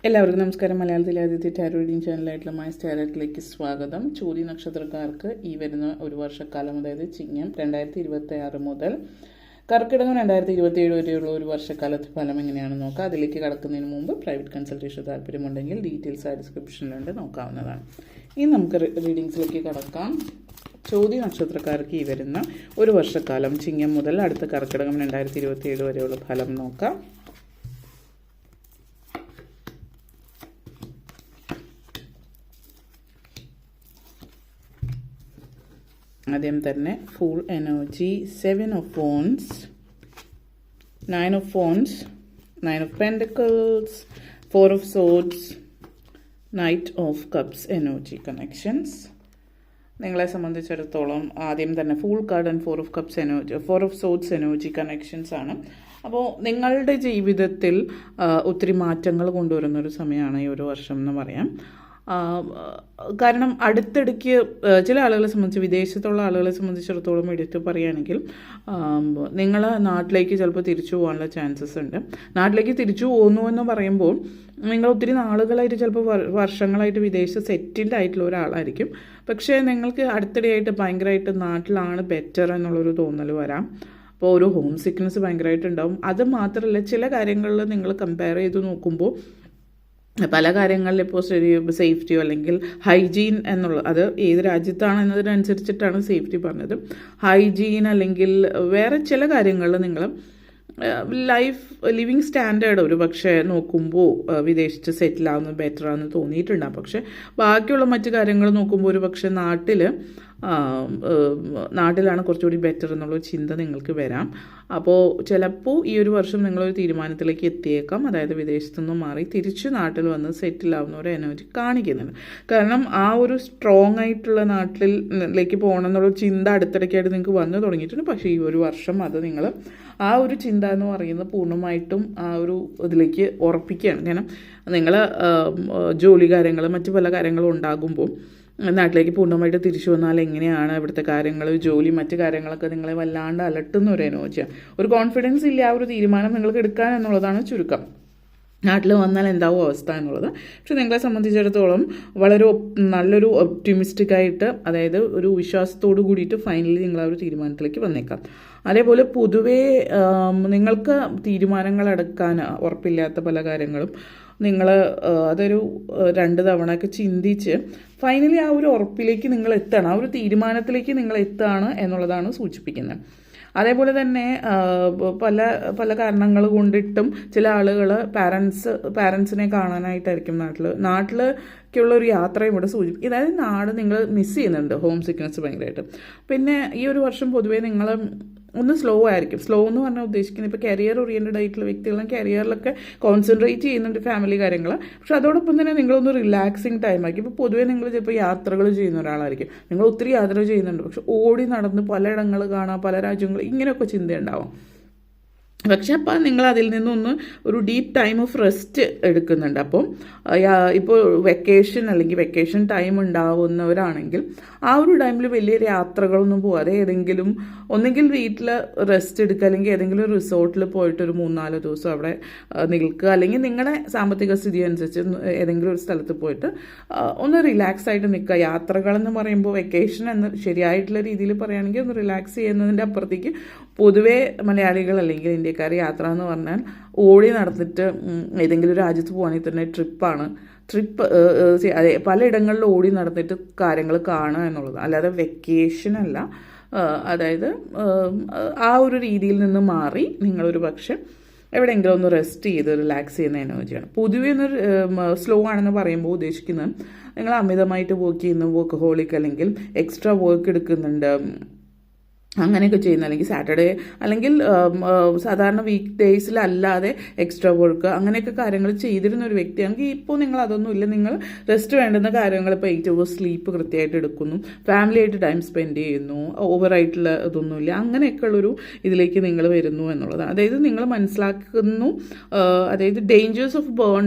എല്ലാവർക്കും നമസ്കാരം. മലയാളത്തിലെ ആദ്യത്തെ ടാരോ റീഡിംഗ് ചാനലായിട്ടുള്ള മൈ ടാരോട്ടിലേക്ക് സ്വാഗതം. ചോതി നക്ഷത്രക്കാർക്ക് ഈ വരുന്ന ഒരു വർഷക്കാലം, അതായത് ചിങ്ങം 2026 മുതൽ കർക്കിടകം 2027 വരെയുള്ള ഒരു വർഷക്കാലത്തെ ഫലം എങ്ങനെയാണെന്ന് നോക്കാം. അതിലേക്ക് കടക്കുന്നതിന് മുമ്പ് പ്രൈവറ്റ് കൺസൾട്ടേഷൻ താല്പര്യമുണ്ടെങ്കിൽ ഡീറ്റെയിൽസ് ആ ഡിസ്ക്രിപ്ഷനിലുണ്ട്, നോക്കാവുന്നതാണ്. ഇനി നമുക്ക് റീഡിങ്സിലേക്ക് കടക്കാം. ചോതി നക്ഷത്രക്കാർക്ക് ഈ വരുന്ന ഒരു വർഷക്കാലം, ചിങ്ങം മുതൽ അടുത്ത കർക്കിടകം 2027 വരെയുള്ള ഫലം നോക്കാം. ആദ്യം തന്നെ full energy, 7 of Wands, 9 of Wands, 9 of Pentacles, 4 of Swords, Knight of Cups energy connections. നിങ്ങളെ സംബന്ധിച്ചിടത്തോളം ആദ്യം തന്നെ full card and 4 of Cups energy, 4 of Swords energy connections ആണ്. അപ്പോൾ നിങ്ങളുടെ ജീവിതത്തിൽ ഒത്തിരി മാറ്റങ്ങൾ കൊണ്ടുവരുന്നൊരു സമയമാണ് ഈ ഒരു വർഷം എന്ന് പറയാം. കാരണം അടുത്തിടയ്ക്ക് ചില ആളുകളെ സംബന്ധിച്ച്, വിദേശത്തുള്ള ആളുകളെ സംബന്ധിച്ചിടത്തോളം എടുത്ത് പറയുകയാണെങ്കിൽ, നിങ്ങൾ നാട്ടിലേക്ക് ചിലപ്പോൾ തിരിച്ചു പോകാനുള്ള ചാൻസസ് ഉണ്ട്. നാട്ടിലേക്ക് തിരിച്ചു പോകുന്നു എന്ന് പറയുമ്പോൾ നിങ്ങൾ ഒത്തിരി നാളുകളായിട്ട്, ചിലപ്പോൾ വർഷങ്ങളായിട്ട് വിദേശത്ത് സെറ്റിൽഡ് ആയിട്ടുള്ള ഒരാളായിരിക്കും. പക്ഷേ നിങ്ങൾക്ക് അടുത്തിടെയായിട്ട് ഭയങ്കരമായിട്ട് നാട്ടിലാണ് ബെറ്റർ എന്നുള്ളൊരു തോന്നൽ വരാം. അപ്പോൾ ഒരു ഹോം സിക്നെസ് ഭയങ്കരമായിട്ടുണ്ടാവും. അത് മാത്രമല്ല, ചില കാര്യങ്ങളിൽ നിങ്ങൾ കമ്പയർ ചെയ്ത് നോക്കുമ്പോൾ പല കാര്യങ്ങളിൽ ഇപ്പോൾ സേഫ്റ്റിയോ അല്ലെങ്കിൽ ഹൈജീൻ എന്നുള്ളത്, അത് ഏത് രാജ്യത്താണ് എന്നതിനനുസരിച്ചിട്ടാണ് സേഫ്റ്റി പറഞ്ഞത്. ഹൈജീൻ അല്ലെങ്കിൽ വേറെ ചില കാര്യങ്ങളിൽ നിങ്ങൾ ലിവിങ് സ്റ്റാൻഡേർഡ് ഒരു പക്ഷേ നോക്കുമ്പോൾ വിദേശത്ത് സെറ്റിൽ ആവുന്നത് ബെറ്റർ ആണെന്ന് തോന്നിയിട്ടുണ്ടാകും. പക്ഷേ ബാക്കിയുള്ള മറ്റു കാര്യങ്ങൾ നോക്കുമ്പോൾ ഒരു പക്ഷേ നാട്ടിലാണ് കുറച്ചുകൂടി ബെറ്റർ എന്നുള്ള ചിന്ത നിങ്ങൾക്ക് വരാം. അപ്പോൾ ചിലപ്പോൾ ഈ ഒരു വർഷം നിങ്ങളൊരു തീരുമാനത്തിലേക്ക് എത്തിയേക്കാം. അതായത് വിദേശത്തു നിന്നും മാറി തിരിച്ച് നാട്ടിൽ വന്ന് സെറ്റിൽ ആവുന്ന ഒരു എനർജി കാണിക്കുന്നുണ്ട്. കാരണം ആ ഒരു സ്ട്രോങ് ആയിട്ടുള്ള നാട്ടിലേക്ക് പോകണം എന്നുള്ള ചിന്ത അടുത്തിടയ്ക്കായിട്ട് നിങ്ങൾക്ക് വന്നു തുടങ്ങിയിട്ടുണ്ട്. പക്ഷേ ഈ ഒരു വർഷം അത് നിങ്ങൾ ആ ഒരു ചിന്ത എന്ന് പറയുന്നത് പൂർണ്ണമായിട്ടും ആ ഒരു ഇതിലേക്ക് ഉറപ്പിക്കുകയാണ്. കാരണം നിങ്ങൾ ജോലി കാര്യങ്ങൾ മറ്റു പല കാര്യങ്ങളും ഉണ്ടാകുമ്പോൾ നാട്ടിലേക്ക് പൂർണ്ണമായിട്ട് തിരിച്ചു വന്നാൽ എങ്ങനെയാണ് ഇവിടുത്തെ കാര്യങ്ങൾ, ജോലി, മറ്റു കാര്യങ്ങളൊക്കെ നിങ്ങളെ വല്ലാണ്ട് അലട്ടുന്ന ഒരു എനർജിയാണ്. ഒരു കോൺഫിഡൻസ് ഇല്ല ആ ഒരു തീരുമാനം നിങ്ങൾക്ക് എടുക്കാൻ എന്നുള്ളതാണ് ചുരുക്കം. നാട്ടിൽ വന്നാൽ എന്താവും അവസ്ഥ എന്നുള്ളത്. പക്ഷെ നിങ്ങളെ സംബന്ധിച്ചിടത്തോളം വളരെ നല്ലൊരു ഒപ്റ്റിമിസ്റ്റിക് ആയിട്ട്, അതായത് ഒരു വിശ്വാസത്തോടു കൂടിയിട്ട് ഫൈനലി നിങ്ങൾ ആ ഒരു തീരുമാനത്തിലേക്ക് വന്നേക്കാം. അതേപോലെ പൊതുവേ നിങ്ങൾക്ക് തീരുമാനങ്ങൾ എടുക്കാൻ ഉറപ്പില്ലാത്ത പല കാര്യങ്ങളും നിങ്ങൾ അതൊരു 2 തവണയൊക്കെ ചിന്തിച്ച് ഫൈനലി ആ ഒരു ഉറപ്പിലേക്ക് നിങ്ങൾ എത്തണം, ആ ഒരു തീരുമാനത്തിലേക്ക് നിങ്ങൾ എത്തുകയാണ് എന്നുള്ളതാണ് സൂചിപ്പിക്കുന്നത്. അതേപോലെ തന്നെ പല കാരണങ്ങൾ കൊണ്ടിട്ടും ചില ആളുകൾ പാരൻസിനെ കാണാനായിട്ടായിരിക്കും നാട്ടിലേക്കുള്ള ഒരു യാത്രയും ഇവിടെ സൂചിപ്പിക്കും. അതായത് നാട് നിങ്ങൾ മിസ് ചെയ്യുന്നുണ്ട്, ഹോം സിക്നെസ് ഭയങ്കരമായിട്ട്. പിന്നെ ഈ ഒരു വർഷം പൊതുവേ നിങ്ങൾ ഒന്ന് സ്ലോ ആയിരിക്കും. സ്ലോ എന്ന് പറഞ്ഞാൽ ഉദ്ദേശിക്കുന്നത് ഇപ്പോൾ കരിയർ ഓറിയൻറ്റഡ് ആയിട്ടുള്ള വ്യക്തികളും കരിയറിലൊക്കെ കോൺസെൻട്രേറ്റ് ചെയ്യുന്നുണ്ട്, ഫാമിലി കാര്യങ്ങൾ. പക്ഷെ അതോടൊപ്പം തന്നെ നിങ്ങളൊന്ന് റിലാക്സിങ് ടൈം ആക്കി. ഇപ്പോൾ പൊതുവേ നിങ്ങൾ ചിലപ്പോൾ യാത്രകൾ ചെയ്യുന്ന ഒരാളായിരിക്കും. നിങ്ങൾ ഒത്തിരി യാത്ര ചെയ്യുന്നുണ്ട്, പക്ഷെ ഓടി നടന്ന് പലയിടങ്ങൾ കാണാം, പല രാജ്യങ്ങൾ, ഇങ്ങനെയൊക്കെ ചിന്തയുണ്ടാവും. പക്ഷെ അപ്പം നിങ്ങൾ അതിൽ നിന്നൊന്ന് ഒരു ഡീപ്പ് ടൈം ഓഫ് റെസ്റ്റ് എടുക്കുന്നുണ്ട്. അപ്പം ഇപ്പോൾ വെക്കേഷൻ അല്ലെങ്കിൽ വെക്കേഷൻ ടൈം ഉണ്ടാവുന്നവരാണെങ്കിൽ ആ ഒരു ടൈമിൽ വലിയ യാത്രകളൊന്നും പോകാതെ ഒന്നെങ്കിൽ വീട്ടിൽ റെസ്റ്റ് എടുക്കുക, അല്ലെങ്കിൽ ഏതെങ്കിലും റിസോർട്ടിൽ പോയിട്ട് ഒരു 3-4 ദിവസം അവിടെ നിൽക്കുക, അല്ലെങ്കിൽ നിങ്ങളുടെ സാമ്പത്തിക സ്ഥിതി അനുസരിച്ച് ഏതെങ്കിലും ഒരു സ്ഥലത്ത് പോയിട്ട് ഒന്ന് റിലാക്സ് ആയിട്ട് നിൽക്കുക. യാത്രകളെന്ന് പറയുമ്പോൾ വെക്കേഷൻ എന്ന് ശരിയായിട്ടുള്ള രീതിയിൽ പറയുകയാണെങ്കിൽ ഒന്ന് റിലാക്സ് ചെയ്യുന്നതിൻ്റെ അപ്പുറത്തേക്ക് പൊതുവേ മലയാളികൾ അല്ലെങ്കിൽ ഇന്ത്യക്കാർ യാത്ര എന്ന് പറഞ്ഞാൽ ഓടി നടന്നിട്ട് ഏതെങ്കിലും രാജ്യത്ത് പോകാണെങ്കിൽ തന്നെ ട്രിപ്പ് അതെ, പലയിടങ്ങളിൽ ഓടി നടന്നിട്ട് കാര്യങ്ങൾ കാണുക എന്നുള്ളത്, അല്ലാതെ വെക്കേഷൻ അല്ല. അതായത് ആ ഒരു രീതിയിൽ നിന്ന് മാറി നിങ്ങളൊരു പക്ഷെ എവിടെയെങ്കിലും ഒന്ന് റെസ്റ്റ് ചെയ്ത് റിലാക്സ് ചെയ്യുന്ന എനർജിയാണ്. പൊതുവേ ഒന്ന് സ്ലോ ആണെന്ന് പറയുമ്പോൾ ഉദ്ദേശിക്കുന്നത് നിങ്ങൾ അമിതമായിട്ട് വർക്ക് ചെയ്യുന്ന വർക്ക് ഹോളിക് അല്ലെങ്കിൽ എക്സ്ട്രാ വർക്ക് എടുക്കുന്നുണ്ട്, അങ്ങനെയൊക്കെ ചെയ്യുന്ന, അല്ലെങ്കിൽ സാറ്റർഡേ അല്ലെങ്കിൽ സാധാരണ വീക്ക് ഡേയ്സിലല്ലാതെ എക്സ്ട്രാ വർക്ക് അങ്ങനെയൊക്കെ കാര്യങ്ങൾ ചെയ്തിരുന്ന ഒരു വ്യക്തിയാണെങ്കിൽ ഇപ്പോൾ നിങ്ങൾ അതൊന്നും ഇല്ല. നിങ്ങൾ റെസ്റ്റ് വേണ്ടുന്ന കാര്യങ്ങൾ ഇപ്പോൾ 8 hours സ്ലീപ്പ് കൃത്യമായിട്ട് എടുക്കുന്നു, ഫാമിലിയായിട്ട് ടൈം സ്പെൻഡ് ചെയ്യുന്നു, ഓവറായിട്ടുള്ള ഇതൊന്നുമില്ല, അങ്ങനെയൊക്കെയുള്ളൊരു ഇതിലേക്ക് നിങ്ങൾ വരുന്നു എന്നുള്ളതാണ്. അതായത് നിങ്ങൾ മനസ്സിലാക്കുന്നു, അതായത് ഡേഞ്ചേഴ്സ് ഓഫ്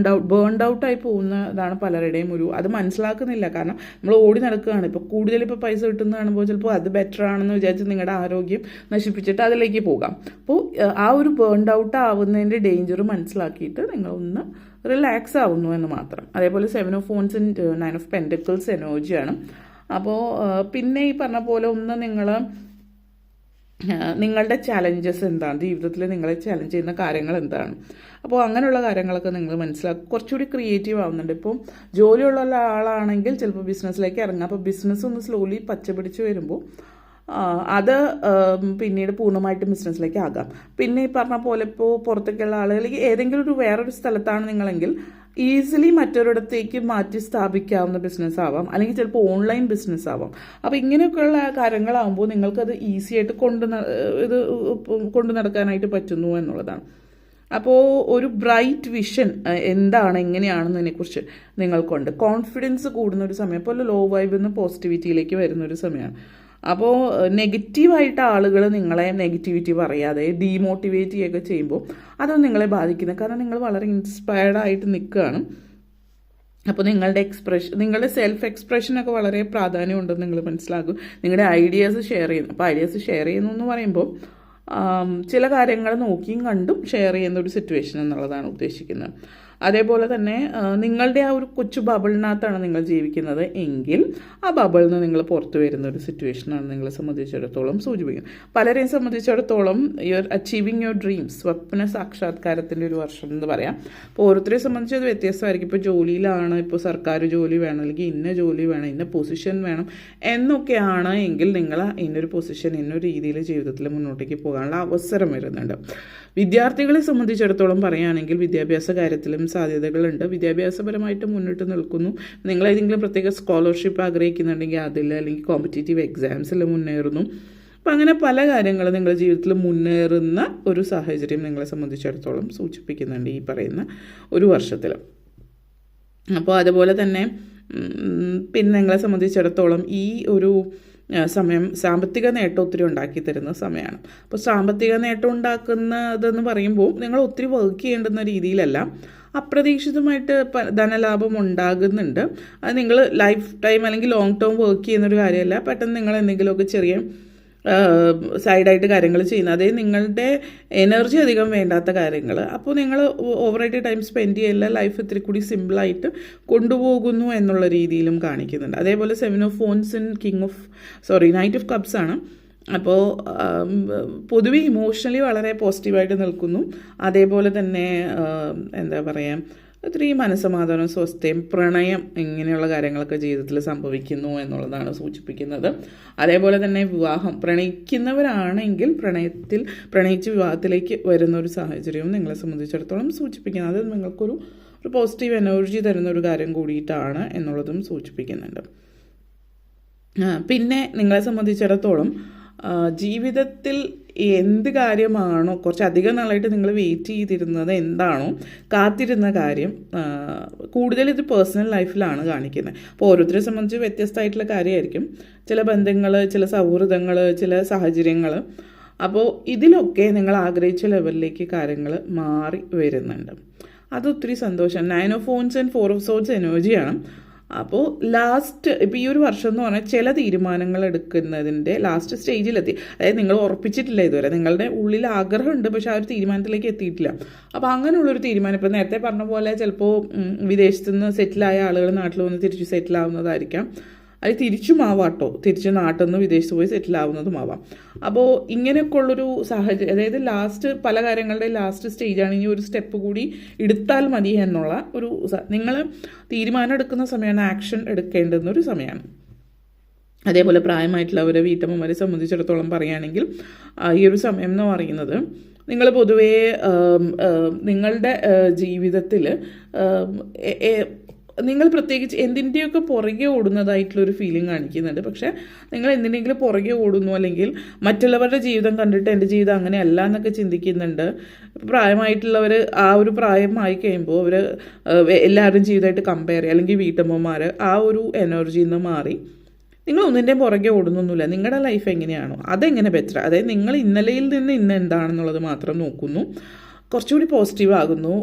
ബേൺഡ് ഔട്ടായി പോകുന്നതാണ് പലരുടെയും അത് മനസ്സിലാക്കുന്നില്ല. കാരണം നമ്മൾ ഓടി നടക്കുകയാണ്. ഇപ്പോൾ കൂടുതൽ പൈസ കിട്ടുന്ന കാണുമ്പോൾ ചിലപ്പോൾ അത് ബെറ്റർ ആണെന്ന് വിചാരിച്ച് നിങ്ങളുടെ ആരോഗ്യം നശിപ്പിച്ചിട്ട് അതിലേക്ക് പോകാം. അപ്പോൾ ആ ഒരു ബേൺഡ് ഔട്ട് ആവുന്നതിൻ്റെ ഡേഞ്ചർ മനസ്സിലാക്കിയിട്ട് നിങ്ങളൊന്ന് റിലാക്സ് ആവുന്നു എന്ന് മാത്രം. അതേപോലെ 7 of phones and 9 of pentacles എനർജിയാണ്. അപ്പോൾ പിന്നെ ഈ പറഞ്ഞ പോലെ ഒന്ന് നിങ്ങളുടെ ചാലഞ്ചസ് എന്താണ്, ജീവിതത്തിൽ നിങ്ങളെ ചാലഞ്ച് ചെയ്യുന്ന കാര്യങ്ങൾ എന്താണ്, അപ്പോൾ അങ്ങനെയുള്ള കാര്യങ്ങളൊക്കെ നിങ്ങൾ മനസ്സിലാക്കും. കുറച്ചുകൂടി ക്രിയേറ്റീവ് ആവുന്നുണ്ട്. ഇപ്പോൾ ജോലിയുള്ള ആളാണെങ്കിൽ ചിലപ്പോൾ ബിസിനസ്സിലേക്ക് ഇറങ്ങാം. അപ്പോൾ ബിസിനസ് ഒന്ന് സ്ലോലി പച്ചപിടിച്ച് വരുമ്പോൾ അത് പിന്നീട് പൂർണ്ണമായിട്ടും ബിസിനസ്സിലേക്ക് ആകാം. പിന്നെ ഈ പറഞ്ഞ പോലെ ഇപ്പോൾ പുറത്തേക്കുള്ള ആളുകൾ ഏതെങ്കിലും വേറൊരു സ്ഥലത്താണ് നിങ്ങളെങ്കിൽ ഈസിലി മറ്റൊരിടത്തേക്ക് മാറ്റി സ്ഥാപിക്കാവുന്ന ബിസിനസ് ആവാം, അല്ലെങ്കിൽ ചിലപ്പോൾ ഓൺലൈൻ ബിസിനസ് ആവാം. അപ്പോൾ ഇങ്ങനെയൊക്കെയുള്ള കാര്യങ്ങളാകുമ്പോൾ നിങ്ങൾക്കത് ഈസി ആയിട്ട് കൊണ്ടു നടക്കാനായിട്ട് പറ്റുന്നു എന്നുള്ളതാണ്. അപ്പോൾ ഒരു ബ്രൈറ്റ് വിഷൻ എന്താണ്, എങ്ങനെയാണെന്നതിനെക്കുറിച്ച് നിങ്ങൾക്കുണ്ട്. കോൺഫിഡൻസ് കൂടുന്ന ഒരു സമയം, അപ്പോൾ ലോ വൈബിൽ നിന്ന് പോസിറ്റിവിറ്റിയിലേക്ക് വരുന്നൊരു സമയമാണ്. അപ്പോൾ നെഗറ്റീവായിട്ട് ആളുകൾ നിങ്ങളെ നെഗറ്റിവിറ്റി പറയാതെ ഡീമോട്ടിവേറ്റ് ചെയ്യുകയൊക്കെ ചെയ്യുമ്പോൾ അതൊന്നും നിങ്ങളെ ബാധിക്കുന്നത്, കാരണം നിങ്ങൾ വളരെ ഇൻസ്പയർഡായിട്ട് നിൽക്കുകയാണ്. അപ്പോൾ നിങ്ങളുടെ സെൽഫ് എക്സ്പ്രഷനൊക്കെ വളരെ പ്രാധാന്യമുണ്ടെന്ന് നിങ്ങൾ മനസ്സിലാക്കും. നിങ്ങളുടെ ഐഡിയാസ് ഷെയർ ചെയ്യുന്നു. അപ്പോൾ ഐഡിയാസ് ഷെയർ ചെയ്യുന്നു എന്ന് പറയുമ്പോൾ ചില കാര്യങ്ങൾ നോക്കിയും കണ്ടും ഷെയർ ചെയ്യുന്ന ഒരു സിറ്റുവേഷൻ എന്നുള്ളതാണ് ഉദ്ദേശിക്കുന്നത്. അതേപോലെ തന്നെ നിങ്ങളുടെ ആ ഒരു കൊച്ചു ബബിളിനകത്താണ് നിങ്ങൾ ജീവിക്കുന്നത് എങ്കിൽ ആ ബബിളിൽ നിന്ന് നിങ്ങൾ പുറത്തു വരുന്ന ഒരു സിറ്റുവേഷനാണ് നിങ്ങളെ സംബന്ധിച്ചിടത്തോളം സൂചിപ്പിക്കുന്നത്. പലരെയും സംബന്ധിച്ചിടത്തോളം അച്ചീവിങ് യുവർ ഡ്രീംസ്, സ്വപ്ന സാക്ഷാത്കാരത്തിൻ്റെ ഒരു വർഷം എന്ന് പറയാം. അപ്പോൾ ഓരോരുത്തരെ സംബന്ധിച്ച് അത് വ്യത്യസ്തമായിരിക്കും. ഇപ്പോൾ ജോലിയിലാണ്, ഇപ്പോൾ സർക്കാർ ജോലി വേണം, അല്ലെങ്കിൽ ഇന്ന ജോലി വേണം, ഇന്ന പൊസിഷൻ വേണം എന്നൊക്കെയാണ് എങ്കിൽ നിങ്ങൾ ഇന്നൊരു പൊസിഷൻ, ഇന്നൊരു രീതിയിൽ ജീവിതത്തിൽ മുന്നോട്ടേക്ക് പോകാനുള്ള അവസരം വരുന്നുണ്ട്. വിദ്യാർത്ഥികളെ സംബന്ധിച്ചിടത്തോളം പറയുകയാണെങ്കിൽ വിദ്യാഭ്യാസ കാര്യത്തിലും സാധ്യതകളുണ്ട്. വിദ്യാഭ്യാസപരമായിട്ട് മുന്നിട്ട് നിൽക്കുന്നു. നിങ്ങൾ ഏതെങ്കിലും പ്രത്യേക സ്കോളർഷിപ്പ് ആഗ്രഹിക്കുന്നുണ്ടെങ്കിൽ അതിൽ, അല്ലെങ്കിൽ കോമ്പറ്റേറ്റീവ് എക്സാംസിൽ മുന്നേറുന്നു. അപ്പം അങ്ങനെ പല കാര്യങ്ങളും നിങ്ങളുടെ ജീവിതത്തിൽ മുന്നേറുന്ന ഒരു സാഹചര്യം നിങ്ങളെ സംബന്ധിച്ചിടത്തോളം സൂചിപ്പിക്കുന്നുണ്ട് ഈ പറയുന്ന ഒരു വർഷത്തിൽ. അപ്പോൾ അതുപോലെ തന്നെ പിന്നെ നിങ്ങളെ സംബന്ധിച്ചിടത്തോളം ഈ ഒരു സമയം സാമ്പത്തിക നേട്ടം ഒത്തിരി ഉണ്ടാക്കി തരുന്ന സമയമാണ്. അപ്പോൾ സാമ്പത്തിക നേട്ടം ഉണ്ടാക്കുന്നതെന്ന് പറയുമ്പോൾ നിങ്ങൾ ഒത്തിരി വർക്ക് ചെയ്യേണ്ടുന്ന രീതിയിലല്ല, അപ്രതീക്ഷിതമായിട്ട് ധനലാഭം ഉണ്ടാകുന്നുണ്ട്. അത് നിങ്ങൾ ലൈഫ് ടൈം അല്ലെങ്കിൽ ലോങ് ടേം വർക്ക് ചെയ്യുന്നൊരു കാര്യമല്ല. പെട്ടെന്ന് നിങ്ങൾ എന്തെങ്കിലുമൊക്കെ ചെറിയ സൈഡായിട്ട് കാര്യങ്ങൾ ചെയ്യുന്നത്, അതായത് നിങ്ങളുടെ എനർജി അധികം വേണ്ടാത്ത കാര്യങ്ങൾ. അപ്പോൾ നിങ്ങൾ ഓവറായിട്ട് ടൈം സ്പെൻഡ് ചെയ്യില്ല, ലൈഫ് ഇത്തിരി കൂടി സിമ്പിളായിട്ട് കൊണ്ടുപോകുന്നു എന്നുള്ള രീതിയിലും കാണിക്കുന്നുണ്ട്. അതേപോലെ 7 of phones and 9 of cups ആണ്. അപ്പോൾ പൊതുവെ ഇമോഷണലി വളരെ പോസിറ്റീവായിട്ട് നിൽക്കുന്നു. അതേപോലെ തന്നെ എന്താ പറയുക, ഒത്തിരി മനസ്സമാധാനം, സ്വസ്ഥയും, പ്രണയം ഇങ്ങനെയുള്ള കാര്യങ്ങളൊക്കെ ജീവിതത്തിൽ സംഭവിക്കുന്നു എന്നുള്ളതാണ് സൂചിപ്പിക്കുന്നത്. അതേപോലെ തന്നെ വിവാഹം, പ്രണയിക്കുന്നവരാണെങ്കിൽ പ്രണയിച്ച് വിവാഹത്തിലേക്ക് വരുന്ന ഒരു സാഹചര്യവും നിങ്ങളെ സംബന്ധിച്ചിടത്തോളം സൂചിപ്പിക്കുന്നത്. അത് നിങ്ങൾക്കൊരു പോസിറ്റീവ് എനർജി തരുന്ന ഒരു കാര്യം കൂടിയിട്ടാണ് എന്നുള്ളതും സൂചിപ്പിക്കുന്നുണ്ട്. പിന്നെ നിങ്ങളെ സംബന്ധിച്ചിടത്തോളം ജീവിതത്തിൽ എന്ത് കാര്യമാണോ കുറച്ചധികം നാളായിട്ട് നിങ്ങൾ വെയിറ്റ് ചെയ്തിരുന്നത്, എന്താണോ കാത്തിരുന്ന കാര്യം, കൂടുതൽ ഇത് പേഴ്സണൽ ലൈഫിലാണ് കാണിക്കുന്നത്. അപ്പോൾ ഓരോരുത്തരെ സംബന്ധിച്ച് വ്യത്യസ്തമായിട്ടുള്ള കാര്യമായിരിക്കും. ചില ബന്ധങ്ങൾ, ചില സൗഹൃദങ്ങൾ, ചില സാഹചര്യങ്ങൾ. അപ്പോൾ ഇതിലൊക്കെ നിങ്ങൾ ആഗ്രഹിച്ച ലെവലിലേക്ക് കാര്യങ്ങൾ മാറി വരുന്നുണ്ട്. അതൊത്തിരി സന്തോഷം. 9 of phones and 4 of swords എനർജിയാണ്. അപ്പോൾ ഇപ്പോൾ ഈ ഒരു വർഷം എന്ന് പറഞ്ഞാൽ ചില തീരുമാനങ്ങൾ എടുക്കുന്നതിൻ്റെ ലാസ്റ്റ് സ്റ്റേജിലെത്തി. അതായത് നിങ്ങൾ ഉറപ്പിച്ചിട്ടില്ല ഇതുവരെ, നിങ്ങളുടെ ഉള്ളിൽ ആഗ്രഹമുണ്ട്, പക്ഷേ ആ ഒരു തീരുമാനത്തിലേക്ക് എത്തിയിട്ടില്ല. അപ്പോൾ അങ്ങനെയുള്ളൊരു തീരുമാനം, ഇപ്പോൾ നേരത്തെ പറഞ്ഞ പോലെ ചിലപ്പോൾ വിദേശത്തു നിന്ന് സെറ്റിലായ ആളുകൾ നാട്ടിൽ വന്ന് തിരിച്ച് സെറ്റിലാവുന്നതായിരിക്കാം, അത് തിരിച്ചുമാവാട്ടോ, തിരിച്ച് നാട്ടിൽ നിന്ന് വിദേശത്ത് പോയി സെറ്റിലാവുന്നതുമാവാം. അപ്പോൾ ഇങ്ങനെയൊക്കെ ഉള്ളൊരു സാഹചര്യം, അതായത് പല കാര്യങ്ങളുടെ ലാസ്റ്റ് സ്റ്റേജാണ്. ഇനി ഒരു സ്റ്റെപ്പ് കൂടി എടുത്താൽ മതി എന്നുള്ള ഒരു നിങ്ങൾ തീരുമാനം എടുക്കുന്ന സമയമാണ്, ആക്ഷൻ എടുക്കേണ്ടുന്നൊരു സമയമാണ്. അതേപോലെ പ്രായമായിട്ടുള്ളവരെ, വീട്ടമ്മമാരെ സംബന്ധിച്ചിടത്തോളം പറയുകയാണെങ്കിൽ ഈ ഒരു സമയം എന്ന് പറയുന്നത് നിങ്ങൾ പൊതുവേ നിങ്ങളുടെ ജീവിതത്തിൽ നിങ്ങൾ പ്രത്യേകിച്ച് എന്തിൻ്റെയൊക്കെ പുറകെ ഓടുന്നതായിട്ടുള്ളൊരു ഫീലിംഗ് കാണിക്കുന്നുണ്ട്. പക്ഷേ നിങ്ങൾ എന്തിനെങ്കിലും പുറകെ ഓടുന്നു, അല്ലെങ്കിൽ മറ്റുള്ളവരുടെ ജീവിതം കണ്ടിട്ട് എൻ്റെ ജീവിതം അങ്ങനെയല്ല എന്നൊക്കെ ചിന്തിക്കുന്നുണ്ട്. പ്രായമായിട്ടുള്ളവർ ആ ഒരു പ്രായമായി കഴിയുമ്പോൾ അവർ എല്ലാവരും ജീവിതമായിട്ട് കമ്പയർ ചെയ്യുക, അല്ലെങ്കിൽ വീട്ടമ്മമാർ ആ ഒരു എനർജിയിൽ നിന്ന് മാറി നിങ്ങൾ ഒന്നിൻ്റെയും പുറകെ ഓടുന്നൊന്നുമില്ല. നിങ്ങളുടെ ലൈഫ് എങ്ങനെയാണോ അതെങ്ങനെ ബെറ്റർ, അതായത് നിങ്ങൾ ഇന്നലെയിൽ നിന്ന് ഇന്ന് എന്താണെന്നുള്ളത് മാത്രം നോക്കുന്നു, കുറച്ചുകൂടി പോസിറ്റീവ് ആകുന്നു.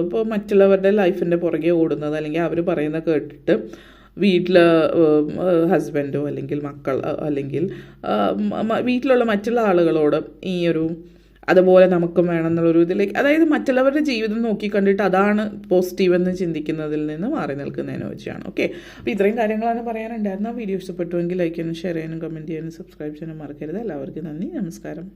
ഇപ്പോൾ മറ്റുള്ളവരുടെ ലൈഫിൻ്റെ പുറകെ ഓടുന്നത്, അല്ലെങ്കിൽ അവർ പറയുന്നത് കേട്ടിട്ട് വീട്ടിൽ ഹസ്ബൻഡോ അല്ലെങ്കിൽ മക്കൾ അല്ലെങ്കിൽ വീട്ടിലുള്ള മറ്റുള്ള ആളുകളോട് ഈ ഒരു അതുപോലെ നമുക്കും വേണം എന്നുള്ളൊരു ഇതിലേക്ക്, അതായത് മറ്റുള്ളവരുടെ ജീവിതം നോക്കി കണ്ടിട്ട് അതാണ് പോസിറ്റീവ് എന്ന് ചിന്തിക്കുന്നതിൽ നിന്ന് മാറി നിൽക്കുന്ന എനർജിയാണ്. ഓക്കെ, അപ്പോൾ ഇത്രയും കാര്യങ്ങളാണ് പറയാനുണ്ടായിരുന്നത്. ആ വീഡിയോ ഇഷ്ടപ്പെട്ടുവെങ്കിൽ ലൈക്ക് ചെയ്യാനും ഷെയർ ചെയ്യാനും കമൻറ്റ് ചെയ്യാനും സബ്സ്ക്രൈബ് ചെയ്യാനും മറക്കരുത്. എല്ലാവർക്കും നന്ദി, നമസ്കാരം.